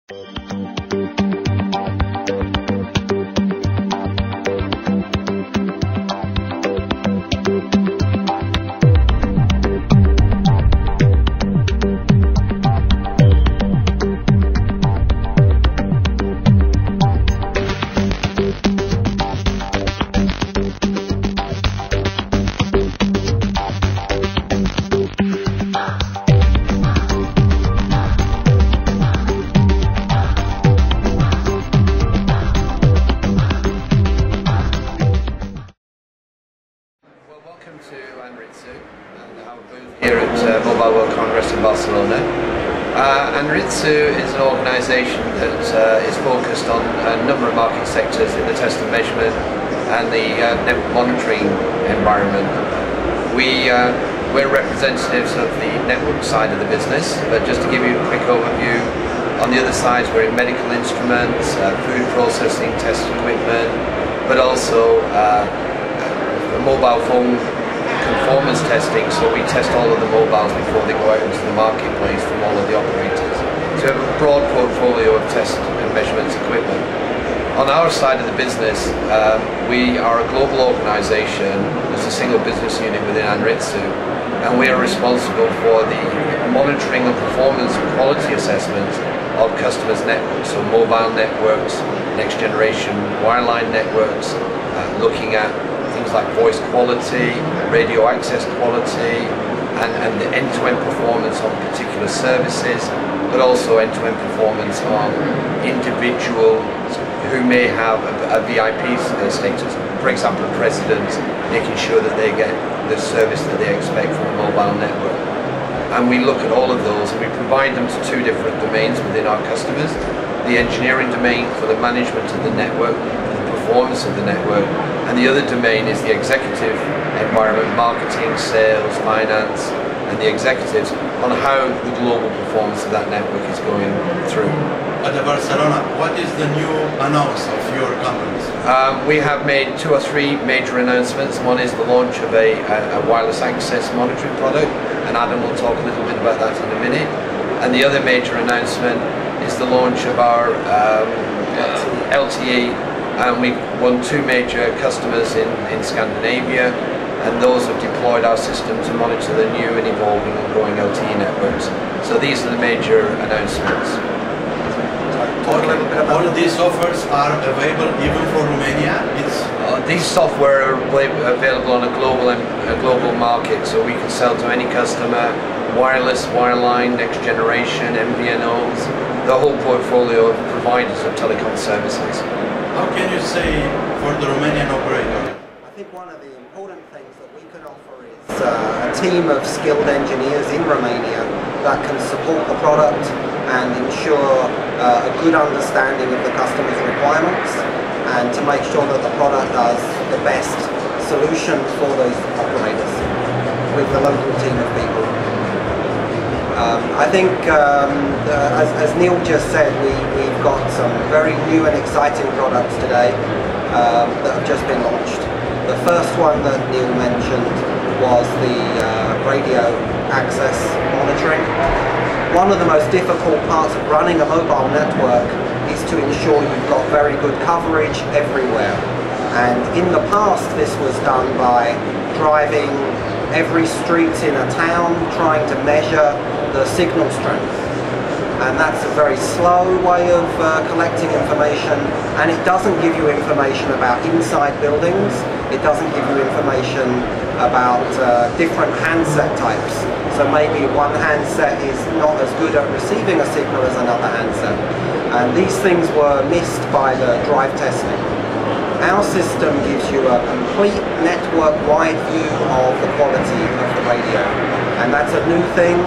Welcome to Anritsu and our booth here at Mobile World Congress in Barcelona. Anritsu is an organisation that is focused on a number of market sectors in the test and measurement and the network monitoring environment. We're representatives of the network side of the business, but just to give you a quick overview, on the other side we're in medical instruments, food processing, test equipment, but also mobile phone conformance testing, so we test all of the mobiles before they go out into the marketplace from all of the operators. So we have a broad portfolio of test and measurements equipment. On our side of the business, we are a global organisation as a single business unit within Anritsu, and we are responsible for the monitoring of performance and quality assessment of customers' networks, so mobile networks, next generation wireline networks, looking at things like voice quality, radio access quality, and the end-to-end performance on particular services, but also end-to-end performance on individuals who may have a VIP status. For example, presidents, making sure that they get the service that they expect from a mobile network. And we look at all of those and we provide them to two different domains within our customers. The engineering domain for the management of the network, performance of the network, and the other domain is the executive environment, marketing, sales, finance, and the executives on how the global performance of that network is going through. At Barcelona, what is the new announce of your companies? We have made 2 or 3 major announcements. One is the launch of a wireless access monitoring product, and Adam will talk a little bit about that in a minute. And the other major announcement is the launch of our LTE, and we won 2 major customers in Scandinavia, and those have deployed our system to monitor the new and evolving and growing LTE networks. So these are the major announcements. All of these offers are available even for Romania? These software are available on a global market, so we can sell to any customer, wireless, wireline, next generation, MVNOs, the whole portfolio of providers of telecom services. How can you say for the Romanian operator? I think one of the important things that we can offer is a team of skilled engineers in Romania that can support the product and ensure a good understanding of the customer's requirements, and to make sure that the product does the best solution for those operators with the local team of people. I think, as Neil just said, we've got some very new and exciting products today that have just been launched. The first one that Neil mentioned was the radio access monitoring. One of the most difficult parts of running a mobile network is to ensure you've got very good coverage everywhere. And in the past this was done by driving every street in a town, trying to measure the signal strength. And that's a very slow way of collecting information, and it doesn't give you information about inside buildings, it doesn't give you information about different handset types. So maybe one handset is not as good at receiving a signal as another handset. And these things were missed by the drive testing. Our system gives you a complete network-wide view of the quality of the radio. And that's a new thing,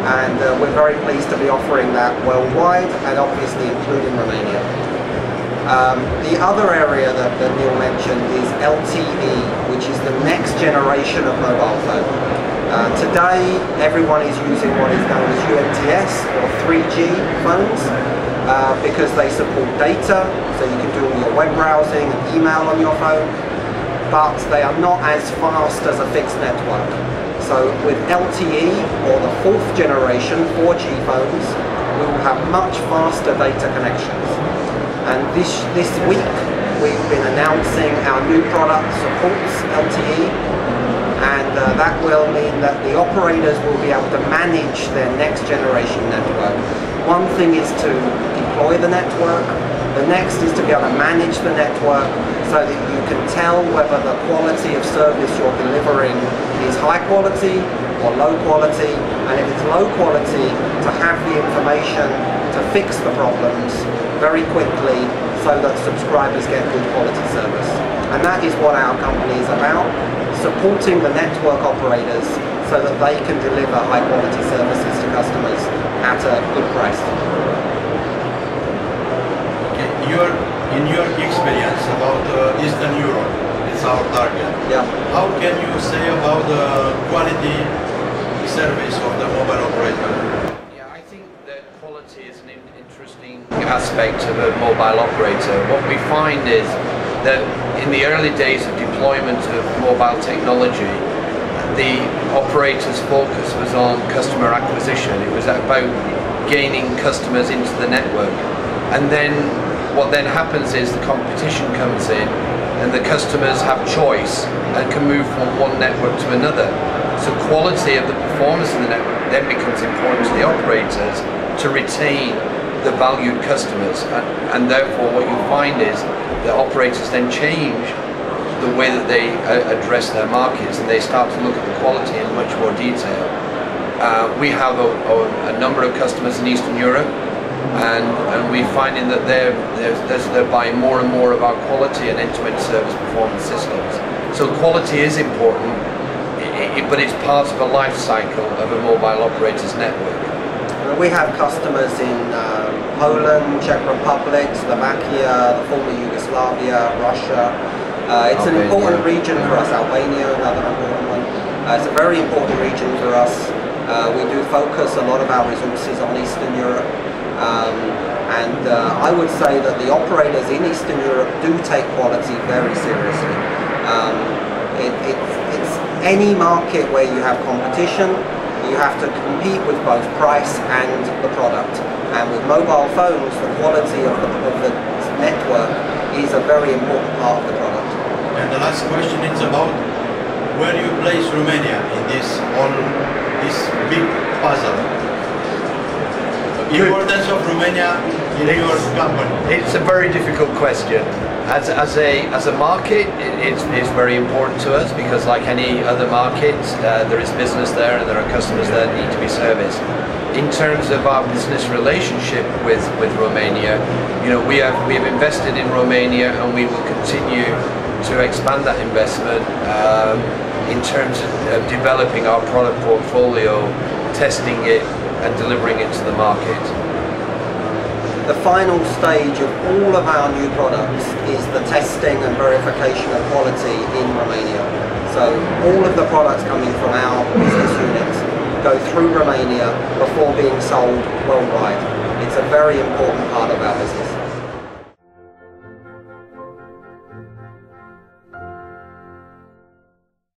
and we're very pleased to be offering that worldwide, and obviously including Romania. The other area that Neil mentioned is LTE, which is the next generation of mobile phone. Today, everyone is using what is known as UMTS or 3G phones because they support data, so you can do all your web browsing and email on your phone, but they are not as fast as a fixed network. So with LTE, or the 4th generation 4G phones, we will have much faster data connections. And this week we've been announcing our new product supports LTE, and that will mean that the operators will be able to manage their next generation network. One thing is to deploy the network, the next is to be able to manage the network so that you can tell whether the quality of service you're delivering is high quality or low quality, and if it's low quality, to have the information to fix the problems very quickly so that subscribers get good quality service. And that is what our company is about, supporting the network operators so that they can deliver high quality services to customers at a good price. Okay. In your experience about Eastern Europe, it's our target. Yeah. How can you say about the quality service of the mobile operator? Yeah, I think that quality is an interesting aspect of a mobile operator. What we find is that in the early days of deployment of mobile technology, the operator's focus was on customer acquisition. It was about gaining customers into the network. And then what then happens is the competition comes in and the customers have choice and can move from one network to another. So quality of the performance of the network then becomes important to the operators to retain the valued customers. And therefore what you find is the operators then change the way that they address their markets, and they start to look at the quality in much more detail. We have a number of customers in Eastern Europe, and we're finding that they're buying more and more of our quality and end-to-end service performance systems. So quality is important, but it's part of a life cycle of a mobile operator's network. We have customers in Poland, Czech Republic, Slovakia, the former Yugoslavia, Russia. It's an important region for us. Albania, another important one. It's a very important region for us. We do focus a lot of our resources on Eastern Europe. And I would say that the operators in Eastern Europe do take quality very seriously. It's any market where you have competition, you have to compete with both price and the product. And with mobile phones, the quality of the network is a very important part of the product. And the last question is about where you place Romania in this big puzzle. Importance of Romania in your company. It's a very difficult question. As a market, it's very important to us because, like any other market, there is business there and there are customers there that need to be serviced. In terms of our business relationship with Romania, we have invested in Romania and we will continue to expand that investment in terms of developing our product portfolio, testing it and delivering it to the market. The final stage of all of our new products is the testing and verification of quality in Romania. So all of the products coming from our business units go through Romania before being sold worldwide. It's a very important part of our business.